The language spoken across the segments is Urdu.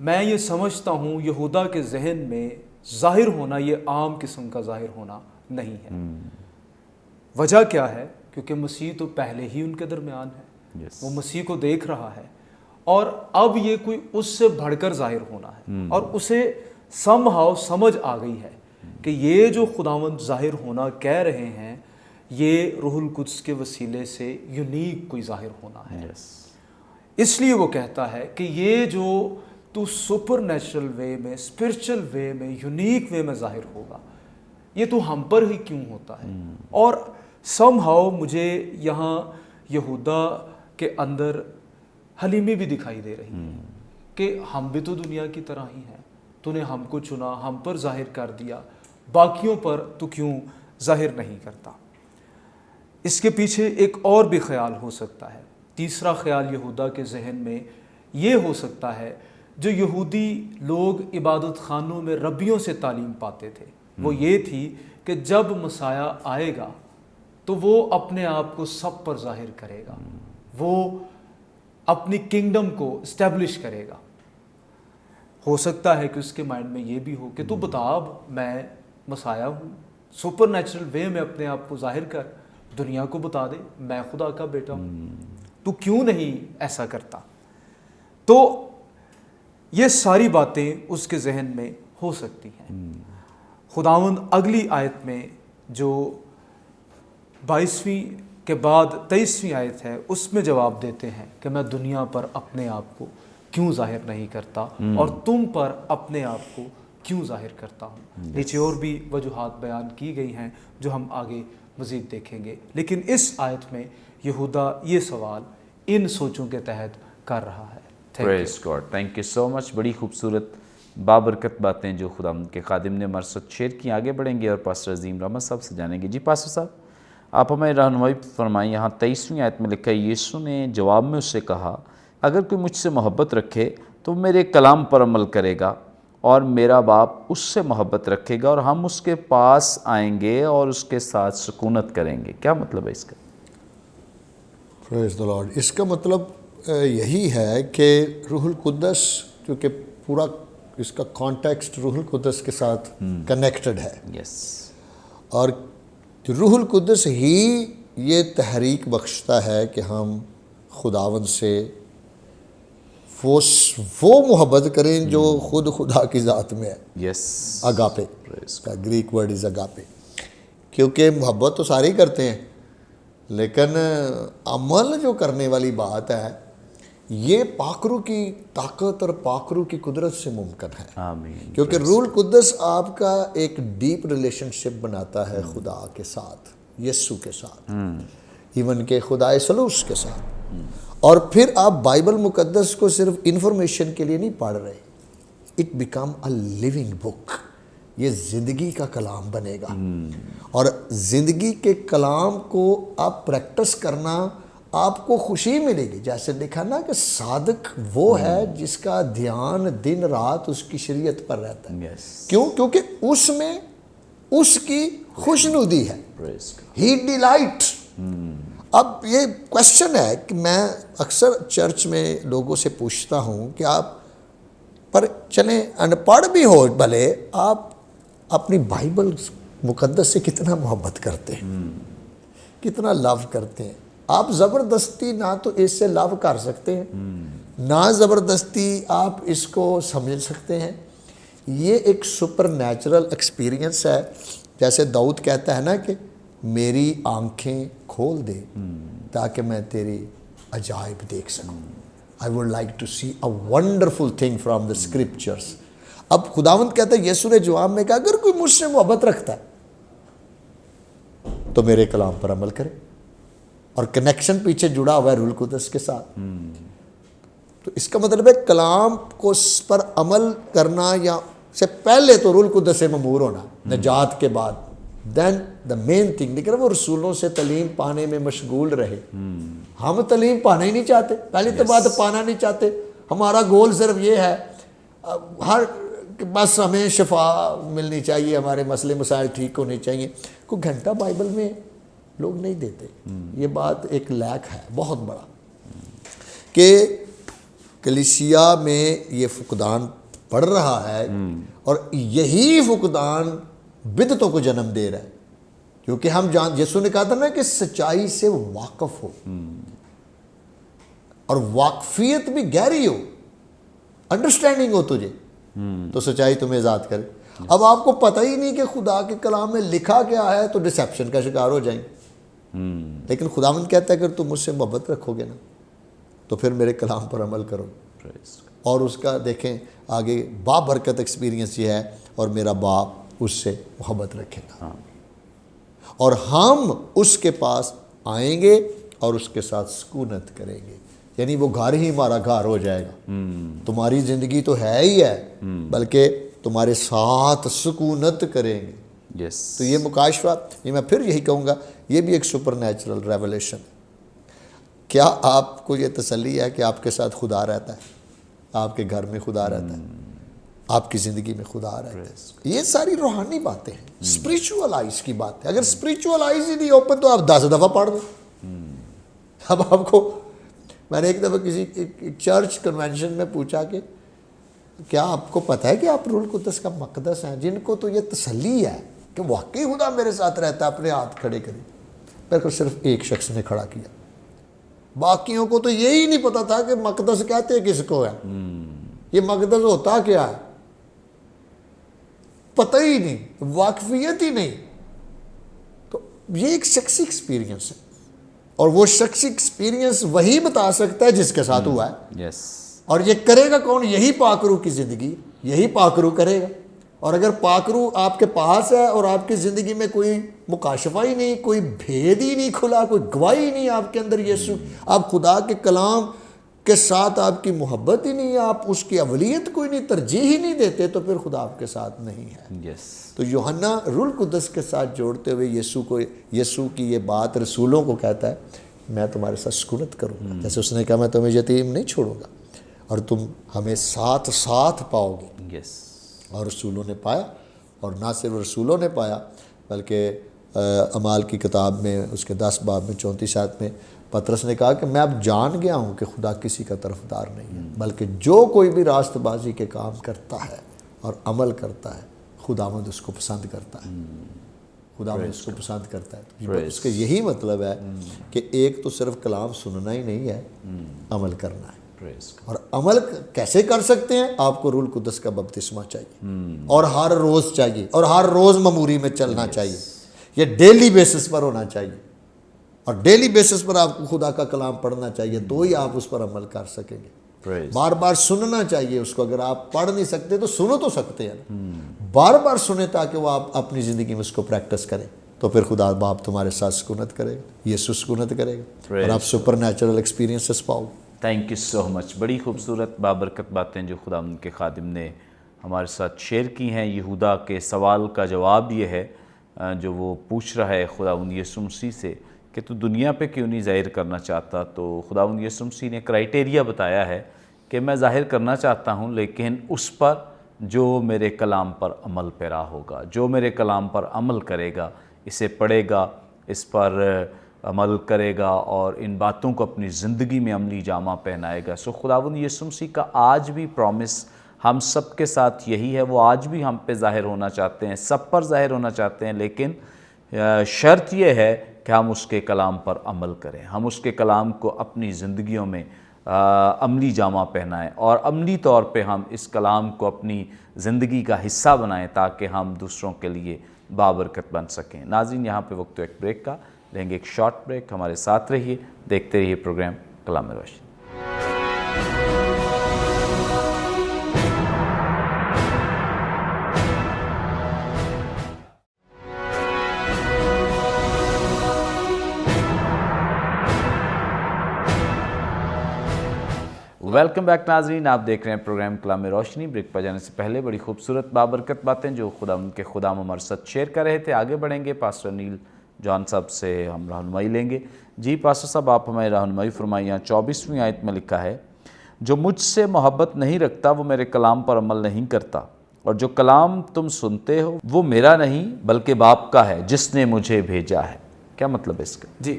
میں یہ سمجھتا ہوں یہودا کے ذہن میں ظاہر ہونا یہ عام قسم کا ظاہر ہونا نہیں ہے. وجہ کیا ہے؟ کیونکہ مسیح تو پہلے ہی ان کے درمیان ہے. وہ مسیح کو دیکھ رہا ہے اور اب یہ کوئی اس سے بڑھ کر ظاہر ہونا ہے اور اسے somehow سمجھ آ گئی ہے کہ یہ جو خداوند ظاہر ہونا کہہ رہے ہیں یہ روح القدس کے وسیلے سے یونیک کوئی ظاہر ہونا ہے. اس لیے وہ کہتا ہے کہ یہ جو تو سپر نیچرل وے میں، اسپرچل وے میں، یونیک وے میں ظاہر ہوگا، یہ تو ہم پر ہی کیوں ہوتا ہے. اور somehow مجھے یہاں یہودا کے اندر حلیمی بھی دکھائی دے رہی ہے کہ ہم بھی تو دنیا کی طرح ہی ہیں، تو نے ہم کو چنا، ہم پر ظاہر کر دیا، باقیوں پر تو کیوں ظاہر نہیں کرتا. اس کے پیچھے ایک اور بھی خیال ہو سکتا ہے. تیسرا خیال یہودا کے ذہن میں یہ ہو سکتا ہے، جو یہودی لوگ عبادت خانوں میں ربیوں سے تعلیم پاتے تھے، وہ یہ تھی کہ جب مسیح آئے گا تو وہ اپنے آپ کو سب پر ظاہر کرے گا، وہ اپنی کنگڈم کو اسٹیبلش کرے گا. ہو سکتا ہے کہ اس کے مائنڈ میں یہ بھی ہو کہ تو بتا اب میں مسیح ہوں، سپر نیچرل وے میں اپنے آپ کو ظاہر کر، دنیا کو بتا دے میں خدا کا بیٹا ہوں، تو کیوں نہیں ایسا کرتا. تو یہ ساری باتیں اس کے ذہن میں ہو سکتی ہیں. خداوند اگلی آیت میں جو 22ویں کے بعد 23ویں آیت ہے اس میں جواب دیتے ہیں کہ میں دنیا پر اپنے آپ کو کیوں ظاہر نہیں کرتا اور تم پر اپنے آپ کو کیوں ظاہر کرتا ہوں. نیچے اور بھی وجوہات بیان کی گئی ہیں جو ہم آگے مزید دیکھیں گے، لیکن اس آیت میں یہودا یہ سوال ان سوچوں کے تحت کر رہا ہے. پریز God, thank you so much. بڑی خوبصورت بابرکت باتیں جو خدا کے خادم نے ہمارے ساتھ شیئر کی. آگے بڑھیں گے اور پاسٹر عظیم رحمت صاحب سے جانیں گے. جی پاسٹر صاحب، آپ ہمیں رہنمائی فرمائیں. یہاں 23ویں آیت میں لکھا ہے، یسوع نے جواب میں اس سے کہا، اگر کوئی مجھ سے محبت رکھے تو میرے کلام پر عمل کرے گا اور میرا باپ اس سے محبت رکھے گا اور ہم اس کے پاس آئیں گے اور اس کے ساتھ سکونت کریں گے. کیا مطلب ہے اس کا؟ پریز دی لارڈ. اس کا مطلب یہی ہے کہ روح القدس، کیونکہ پورا اس کا کانٹیکسٹ روح القدس کے ساتھ کنیکٹڈ ہے، یس، اور روح القدس ہی یہ تحریک بخشتا ہے کہ ہم خداوند سے وہ محبت کریں جو خود خدا کی ذات میں ہے. یس، اگاپے کا گریک ورڈ از اگاپے. کیونکہ محبت تو سارے ہی کرتے ہیں، لیکن عمل جو کرنے والی بات ہے یہ پاکرو کی طاقت اور پاکرو کی قدرت سے ممکن ہے. آمین. کیونکہ روح القدس آپ کا ایک ڈیپ ریلیشن شپ بناتا ہے خدا کے ساتھ، یسوع کے ساتھ، ایون کہ خدا سلوس کے ساتھ. اور پھر آپ بائبل مقدس کو صرف انفارمیشن کے لیے نہیں پڑھ رہے، اٹ بیکم اے لیونگ بک. یہ زندگی کا کلام بنے گا، اور زندگی کے کلام کو آپ پریکٹس کرنا آپ کو خوشی ملے گی. جیسے دیکھا نا کہ صادق وہ ہے جس کا دھیان دن رات اس کی شریعت پر رہتا ہے. کیوں؟ کیونکہ اس میں اس کی خوشنودی ہے. ہی ڈیلائٹ. اب یہ کوشچن ہے کہ میں اکثر چرچ میں لوگوں سے پوچھتا ہوں کہ آپ پر چلیں ان پڑھ بھی ہو بھلے، آپ اپنی بائبل مقدس سے کتنا محبت کرتے ہیں، کتنا لو کرتے ہیں. آپ زبردستی نہ تو اس سے لو کر سکتے ہیں، نہ زبردستی آپ اس کو سمجھ سکتے ہیں. یہ ایک سپر نیچرل ایکسپیرینس ہے. جیسے داؤد کہتا ہے نا کہ میری آنکھیں کھول دے تاکہ میں تیری عجائب دیکھ سکوں. I would like to see a wonderful thing from the scriptures. اب خداوند کہتا ہے، یسوع نے جواب میں کہا، اگر کوئی مجھ سے محبت رکھتا ہے تو میرے کلام پر عمل کرے. اور کنیکشن پیچھے جڑا ہوا ہے روح القدس کے ساتھ. تو اس کا مطلب ہے کلام کو پر عمل کرنا یا سے پہلے تو روح القدس سے مأمور ہونا نجات کے بعد. دین دا مین تھنگ. لیکن وہ رسولوں سے تعلیم پانے میں مشغول رہے. ہم تعلیم پانا ہی نہیں چاہتے. پہلی تو بات پانا نہیں چاہتے. ہمارا گول صرف یہ ہے ہر بس ہمیں شفا ملنی چاہیے، ہمارے مسئلے مسائل ٹھیک ہونے چاہیے. کوئی گھنٹہ بائبل میں لوگ نہیں دیتے. یہ بات ایک لیک ہے بہت بڑا کہ کلیسیا میں یہ فقدان پڑ رہا ہے اور یہی فقدان بدعتوں کو جنم دے رہا ہے، کیونکہ ہم یسوع نے کہا تھا نا کہ سچائی سے واقف ہو اور واقفیت بھی گہری ہو، انڈرسٹینڈنگ ہو تجھے تو سچائی تمہیں آزاد کرے۔ اب آپ کو پتہ ہی نہیں کہ خدا کے کلام میں لکھا کیا ہے تو ڈسیپشن کا شکار ہو جائیں، لیکن خداوند کہتا ہے کہ تم مجھ سے محبت رکھو گے نا تو پھر میرے کلام پر عمل کرو، اور اس کا دیکھیں آگے بابرکت ایکسپیرینس یہ ہے، اور میرا باپ اس سے محبت رکھے گا اور ہم اس کے پاس آئیں گے اور اس کے ساتھ سکونت کریں گے، یعنی وہ گھر ہی ہمارا گھر ہو جائے گا۔ تمہاری زندگی تو ہے ہی ہے، بلکہ تمہارے ساتھ سکونت کریں گے۔ تو یہ مکاشفہ، یہ میں پھر یہی کہوں گا، یہ بھی ایک سپر نیچرل ریولیشن ہے۔ کیا آپ کو یہ تسلی ہے کہ آپ کے ساتھ خدا رہتا ہے، آپ کے گھر میں خدا رہتا ہے، آپ کی زندگی میں خدا رہتا ہے؟ یہ ساری روحانی باتیں ہیں، اسپریچول آئیز کی بات ہے۔ اگر اسپریچول آئیز ہی نہیں اوپن تو آپ 10 دفعہ پڑھ دیں۔ اب آپ کو میں نے ایک دفعہ کسی ایک چرچ کنونشن میں پوچھا کہ کیا آپ کو پتہ ہے کہ آپ روح القدس کا مقدس ہیں؟ جن کو تو یہ تسلی ہے کہ واقعی خدا میرے ساتھ رہتا ہے، اپنے ہاتھ کھڑے کریں۔ میرے کو صرف ایک شخص نے کھڑا کیا، باقیوں کو تو یہی نہیں پتا تھا کہ مقدس کہتے کس کو ہے، یہ مقدس ہوتا کیا ہے، پتہ ہی نہیں، واقفیت ہی نہیں۔ تو یہ ایک شخصی ایکسپیرینس ہے، اور وہ شخصی ایکسپیرینس وہی بتا سکتا ہے جس کے ساتھ ہوا ہے۔ اور یہ کرے گا کون؟ یہی پاک روح کی زندگی، یہی پاک روح کرے گا۔ اور اگر پاک روح آپ کے پاس ہے اور آپ کی زندگی میں کوئی مکاشفہ ہی نہیں، کوئی بھید ہی نہیں کھلا، کوئی گواہی ہی نہیں آپ کے اندر یسوع، آپ خدا کے کلام کے ساتھ آپ کی محبت ہی نہیں ہے، آپ اس کی اولیت کوئی نہیں، ترجیح ہی نہیں دیتے، تو پھر خدا آپ کے ساتھ نہیں ہے۔ تو یوحنا روح القدس کے ساتھ جوڑتے ہوئے یسوع کی یہ بات رسولوں کو کہتا ہے، میں تمہارے ساتھ سکونت کروں گا، جیسے اس نے کہا میں تمہیں یتیم نہیں چھوڑوں گا اور تم ہمیں ساتھ ساتھ پاؤ گے۔ اور رسولوں نے پایا، اور نہ صرف رسولوں نے پایا بلکہ اعمال کی کتاب میں اس کے 10 باب میں 34 آیت میں پطرس نے کہا کہ میں اب جان گیا ہوں کہ خدا کسی کا طرفدار نہیں ہے، بلکہ جو کوئی بھی راست بازی کے کام کرتا ہے اور عمل کرتا ہے خداوند اس کو پسند کرتا ہے، خداوند اس کو پسند کرتا ہے۔ اس کا یہی مطلب ہے کہ ایک تو صرف کلام سننا ہی نہیں ہے، عمل کرنا ہے۔ اور عمل کیسے کر سکتے ہیں؟ آپ کو روح القدس کا بپتسمہ چاہیے، اور ہر روز چاہیے، اور ہر روز مموری میں چلنا چاہیے، یہ ڈیلی بیسس پر ہونا چاہیے، اور ڈیلی بیسس پر آپ کو خدا کا کلام پڑھنا چاہیے، تو ہی آپ اس پر عمل کر سکیں گے۔ بار بار سننا چاہیے اس کو، اگر آپ پڑھ نہیں سکتے تو سنو تو سکتے ہیں، بار بار سنیں تاکہ وہ آپ اپنی زندگی میں اس کو پریکٹس کریں، تو پھر خدا باپ تمہارے ساتھ سکونت کرے گا، یسوع سکونت کرے گا، اور آپ سپر نیچرل ایکسپیرینسز پاؤ گے۔ Thank you so much. بڑی خوبصورت بابرکت باتیں جو خداوند کے خادم نے ہمارے ساتھ شیئر کی ہیں۔ یہودا کے سوال کا جواب یہ ہے جو وہ پوچھ رہا ہے خداوند یسوع مسیح سے کہ تو دنیا پہ کیوں نہیں ظاہر کرنا چاہتا، تو خداوند یسوع مسیح نے کرائٹیریا بتایا ہے کہ میں ظاہر کرنا چاہتا ہوں، لیکن اس پر جو میرے کلام پر عمل پیرا ہوگا، جو میرے کلام پر عمل کرے گا، اسے پڑھے گا، اس پر عمل کرے گا اور ان باتوں کو اپنی زندگی میں عملی جامہ پہنائے گا۔ سو خداوند یسوع مسیح کا آج بھی پرومس ہم سب کے ساتھ یہی ہے، وہ آج بھی ہم پہ ظاہر ہونا چاہتے ہیں، سب پر ظاہر ہونا چاہتے ہیں، لیکن شرط یہ ہے کہ ہم اس کے کلام پر عمل کریں، ہم اس کے کلام کو اپنی زندگیوں میں عملی جامہ پہنائیں، اور عملی طور پہ ہم اس کلام کو اپنی زندگی کا حصہ بنائیں تاکہ ہم دوسروں کے لیے بابرکت بن سکیں۔ ناظرین، یہاں پہ وقت ایک بریک کا، لیں گے ایک شارٹ بریک، ہمارے ساتھ رہیے، دیکھتے رہیے پروگرام کلام روشنی۔ ویلکم بیک ناظرین، آپ دیکھ رہے ہیں پروگرام کلام روشنی۔ بریک پر جانے سے پہلے بڑی خوبصورت بابرکت باتیں جو خدا ان کے خدام ہمارے ساتھ شیئر کر رہے تھے، آگے بڑھیں گے۔ پاسٹر نیل جان صاحب سے ہم رہنمائی لیں گے۔ جی پاسٹر صاحب، آپ ہمیں رہنمائی فرمائیں۔ یہاں 24ویں آیت میں لکھا ہے، جو مجھ سے محبت نہیں رکھتا وہ میرے کلام پر عمل نہیں کرتا، اور جو کلام تم سنتے ہو وہ میرا نہیں بلکہ باپ کا ہے جس نے مجھے بھیجا ہے۔ کیا مطلب ہے اس کا؟ جی،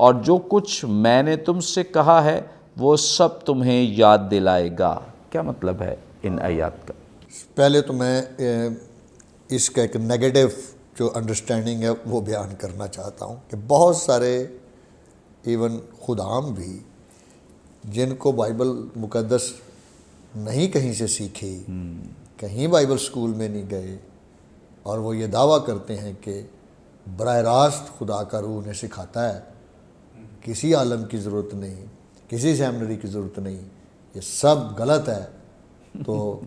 اور جو کچھ میں نے تم سے کہا ہے وہ سب تمہیں یاد دلائے گا. کیا مطلب ہے ان آیات کا؟ پہلے تو میں اس کا ایک نیگیٹو جو انڈرسٹینڈنگ ہے وہ بیان کرنا چاہتا ہوں کہ بہت سارے ایون خدام بھی جن کو بائبل مقدس نہیں کہیں سے سیکھی، کہیں بائبل سکول میں نہیں گئے، اور وہ یہ دعویٰ کرتے ہیں کہ براہ راست خدا کا روح انہیں سکھاتا ہے، کسی عالم کی ضرورت نہیں، کسی سیمنری کی ضرورت نہیں، یہ سب غلط ہے. تو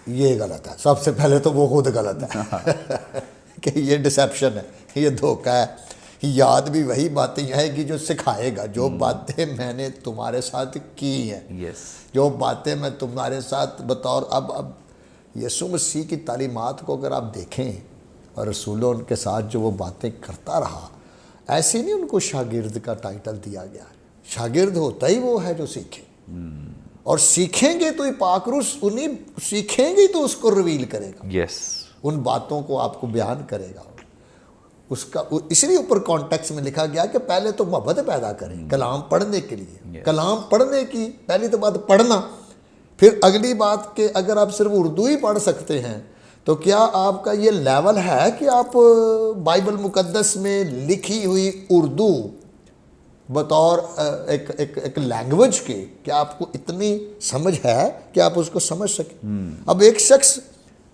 یہ غلط ہے. سب سے پہلے تو وہ خود غلط ہے کہ یہ ڈسیپشن ہے، یہ دھوکہ ہے. یاد بھی وہی باتیں آئے گی جو سکھائے گا. جو باتیں میں نے تمہارے ساتھ کی ہیں، جو باتیں میں تمہارے ساتھ بطور اب یسوع مسیح کی تعلیمات کو اگر آپ دیکھیں اور رسولوں ان کے ساتھ جو وہ باتیں کرتا رہا، ایسے نہیں ان کو شاگرد کا ٹائٹل دیا گیا. شاگرد ہوتا ہی وہ ہے جو سیکھے، اور سیکھیں گے تو پاک روح انہیں سیکھیں گے تو اس کو ریویل کرے گا، ان باتوں کو آپ کو بیان کرے گا. اس کا اس لیے اوپر کانٹیکس میں لکھا گیا کہ پہلے تو محبت پیدا کریں کلام پڑھنے کے لیے. کلام پڑھنے کی پہلی تو بات پڑھنا، پھر اگلی بات کہ اگر آپ صرف اردو ہی پڑھ سکتے ہیں تو کیا آپ کا یہ لیول ہے کہ آپ بائبل مقدس میں لکھی ہوئی اردو بطور ایک لینگویج کے کیا آپ کو اتنی سمجھ ہے کہ آپ اس کو سمجھ سکیں؟ اب ایک شخص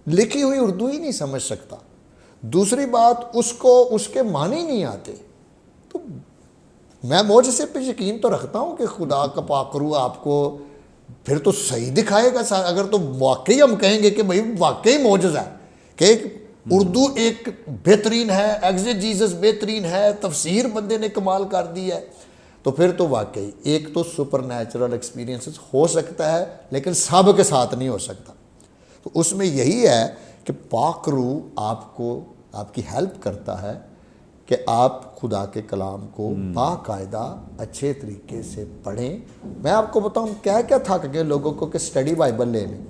لکھی ہوئی اردو ہی نہیں سمجھ سکتا، دوسری بات اس کے معنی نہیں آتے، تو میں معجزے پہ یقین تو رکھتا ہوں کہ خدا کا پاک روح آپ کو پھر تو صحیح دکھائے گا. اگر تو واقعی ہم کہیں گے کہ بھئی واقعی معجزہ ہے کہ اردو ایک بہترین ہے، ایگزیجیزس بہترین ہے، تفسیر بندے نے کمال کر دی ہے، تو پھر تو واقعی ایک تو سپر نیچرل ایکسپیرینسز ہو سکتا ہے لیکن سب کے ساتھ نہیں ہو سکتا. تو اس میں یہی ہے کہ پاک روح آپ کو آپ کی ہیلپ کرتا ہے کہ آپ خدا کے کلام کو باقاعدہ اچھے طریقے سے پڑھیں. میں آپ کو بتاؤں کیا تھک گئے لوگوں کو کہ اسٹڈی بائبل لے لیں،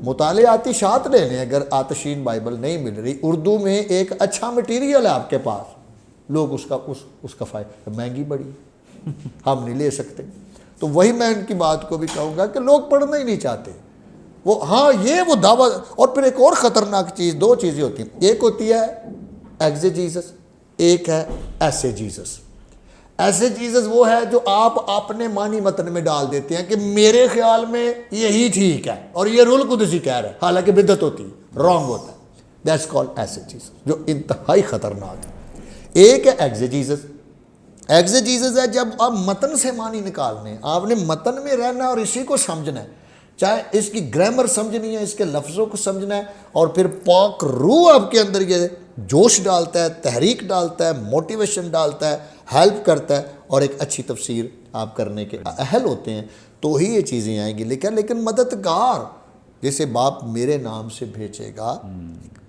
مطالعاتی شات لے لیں. اگر آتشین بائبل نہیں مل رہی، اردو میں ایک اچھا مٹیریل ہے آپ کے پاس، لوگ اس کا فائدہ، مہنگی بڑی ہم نہیں لے سکتے. تو وہی میں ان کی بات کو بھی کہوں گا کہ لوگ پڑھنا ہی نہیں چاہتے. وہ دعویٰ. اور پھر ایک اور خطرناک چیز، دو چیزیں ہوتی ہیں، ایک ہوتی ہے ایگزیجیزس، ایک ہے ایسیجیزس. ایسیجیزس وہ ہے جو آپ اپنے معنی متن میں ڈال دیتے ہیں کہ میرے خیال میں یہی ٹھیک ہے اور یہ روح القدس ہی کہہ رہا ہے، حالانکہ بدعت ہوتی ہے، رانگ ہوتا ہے. دیٹس کالڈ ایسیجیزس، جو انتہائی خطرناک ہے. ایک ہے ایگزیجیزس. ایگزیجیزس ہے جب آپ متن سے معنی نکالنے، آپ نے متن میں رہنا اور اسی کو سمجھنا ہے، چاہے اس کی گرامر سمجھنی ہے، اس کے لفظوں کو سمجھنا ہے، اور پھر پاک روح آپ کے اندر یہ جوش ڈالتا ہے، تحریک ڈالتا ہے، موٹیویشن ڈالتا ہے، ہیلپ کرتا ہے، اور ایک اچھی تفسیر آپ کرنے کے اہل ہوتے ہیں، تو ہی یہ چیزیں آئیں گی. لیکن مددگار جیسے باپ میرے نام سے بھیجے گا،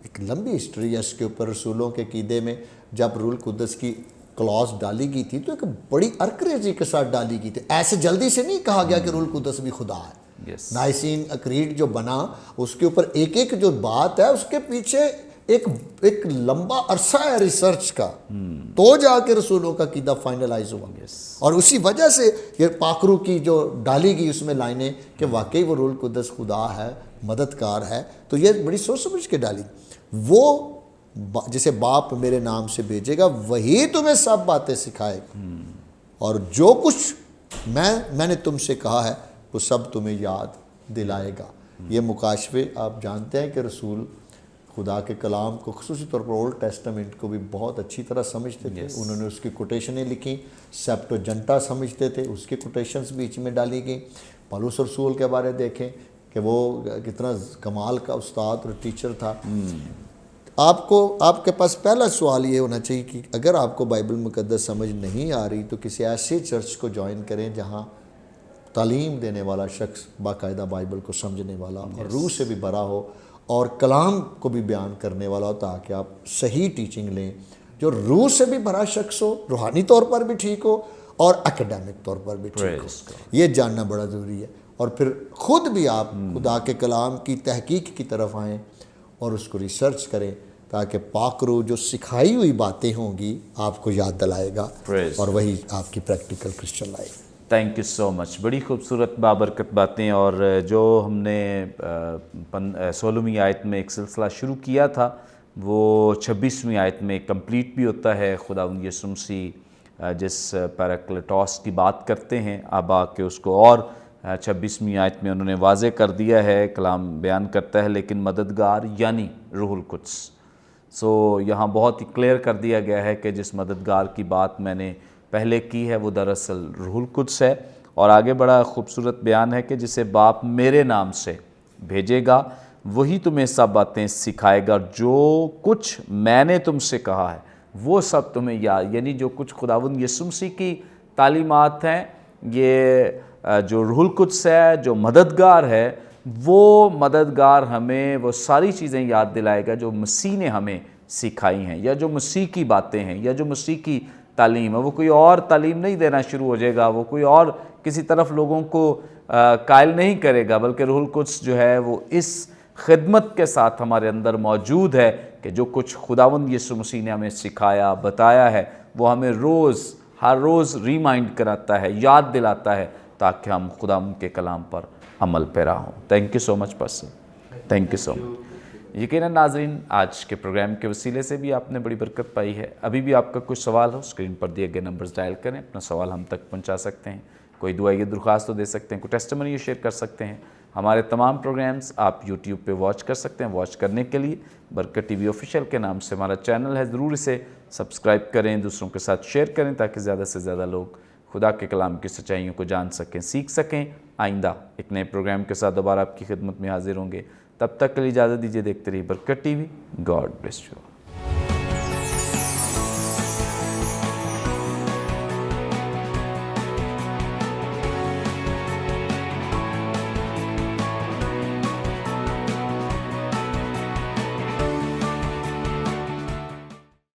ایک لمبی ہسٹری ہے اس کے اوپر. رسولوں کے عقیدے میں جب روح القدس کی کلاس ڈالی گئی تھی تو ایک بڑی ارکریزی کے ساتھ ڈالی گئی تھی. ایسے جلدی سے نہیں کہا گیا کہ روح القدس بھی خدا ہے. نائسین اکریڈ جو بنا اس کے اوپر ایک ایک جو بات ہے اس کے پیچھے ایک لمبا عرصہ ہے ریسرچ کا، تو جا کے رسولوں کا عقیدہ فائنلائز ہوا. اور اسی وجہ سے یہ پاک روح کی جو ڈالی گئی اس میں لائنیں کہ واقعی وہ روح القدس خدا ہے، مددگار ہے، تو یہ بڑی سوچ سمجھ کے ڈالی. وہ جسے باپ میرے نام سے بھیجے گا وہی تمہیں سب باتیں سکھائے گا، اور جو کچھ میں نے تم سے کہا ہے وہ سب تمہیں یاد دلائے گا. یہ مکاشفے آپ جانتے ہیں کہ رسول خدا کے کلام کو خصوصی طور پر اولڈ ٹیسٹمنٹ کو بھی بہت اچھی طرح سمجھتے تھے. انہوں نے اس کی کوٹیشنیں لکھیں، سیپٹوجنٹا سمجھتے تھے، اس کی کوٹیشنز بیچ میں ڈالی گئیں. پالوس رسول کے بارے دیکھیں کہ وہ کتنا کمال کا استاد اور ٹیچر تھا. آپ کے پاس پہلا سوال یہ ہونا چاہیے کہ اگر آپ کو بائبل مقدس سمجھ نہیں آ رہی تو کسی ایسے چرچ کو جوائن کریں جہاں تعلیم دینے والا شخص باقاعدہ بائبل کو سمجھنے والا اور روح سے بھی بھرا ہو اور کلام کو بھی بیان کرنے والا ہو، تاکہ آپ صحیح ٹیچنگ لیں. جو روح سے بھی بھرا شخص ہو، روحانی طور پر بھی ٹھیک ہو اور اکیڈیمک طور پر بھی ٹھیک ہو، یہ جاننا بڑا ضروری ہے. اور پھر خود بھی آپ خدا کے کلام کی تحقیق کی طرف آئیں اور اس کو ریسرچ کریں تاکہ پاک روح جو سکھائی ہوئی باتیں ہوں گی آپ کو یاد دلائے گا Praise اور وہی آپ کی practical Christian life. Thank you so much. بڑی خوبصورت بابرکت باتیں. اور جو ہم نے 16ویں آیت میں ایک سلسلہ شروع کیا تھا وہ 26ویں آیت میں کمپلیٹ بھی ہوتا ہے. خداوند یسوع مسیح جس پیراکلیٹوس کی بات کرتے ہیں اب آ کے اس کو اور 26ویں آیت میں انہوں نے واضح کر دیا ہے. کلام بیان کرتا ہے لیکن مددگار یعنی روح القدس. یہاں بہت ہی کلیئر کر دیا گیا ہے کہ جس مددگار کی بات میں نے پہلے کی ہے وہ دراصل روح القدس ہے. اور آگے بڑا خوبصورت بیان ہے کہ جسے باپ میرے نام سے بھیجے گا وہی تمہیں سب باتیں سکھائے گا جو کچھ میں نے تم سے کہا ہے وہ سب تمہیں یاد. یعنی جو کچھ خداوند یسوع مسیح کی تعلیمات ہیں یہ جو روح القدس ہے جو مددگار ہے وہ مددگار ہمیں وہ ساری چیزیں یاد دلائے گا جو مسیح نے ہمیں سکھائی ہیں یا جو مسیح کی باتیں ہیں یا جو مسیح کی تعلیم ہے. وہ کوئی اور تعلیم نہیں دینا شروع ہو جائے گا, وہ کوئی اور کسی طرف لوگوں کو قائل نہیں کرے گا, بلکہ روح القدس جو ہے وہ اس خدمت کے ساتھ ہمارے اندر موجود ہے کہ جو کچھ خداوند یسوع مسیح نے ہمیں سکھایا بتایا ہے وہ ہمیں ہر روز ریمائنڈ کراتا ہے, یاد دلاتا ہے تاکہ ہم خداوند کے کلام پر عمل پیرا ہوں. Thank you so much person, thank you so much. یقیناً ناظرین آج کے پروگرام کے وسیلے سے بھی آپ نے بڑی برکت پائی ہے. ابھی بھی آپ کا کچھ سوال ہو اسکرین پر دیے گئے نمبرز ڈائل کریں, اپنا سوال ہم تک پہنچا سکتے ہیں. کوئی دعائیں درخواست تو دے سکتے ہیں, کوئی ٹیسٹیمونی شیئر کر سکتے ہیں. ہمارے تمام پروگرامز آپ یوٹیوب پہ واچ کر سکتے ہیں. واچ کرنے کے لیے برکت ٹی وی آفیشیل کے نام سے ہمارا چینل ہے, ضرور اسے سبسکرائب کریں, دوسروں کے ساتھ شیئر کریں تاکہ زیادہ سے زیادہ لوگ خدا کے کلام کی سچائیوں کو جان سکیں, سیکھ سکیں. آئندہ ایک نئے پروگرام کے ساتھ دوبارہ آپ کی خدمت میں حاضر ہوں گے. تب تک کے لیے اجازت دیجیے. دیکھتے رہیے برکت T V. God bless you.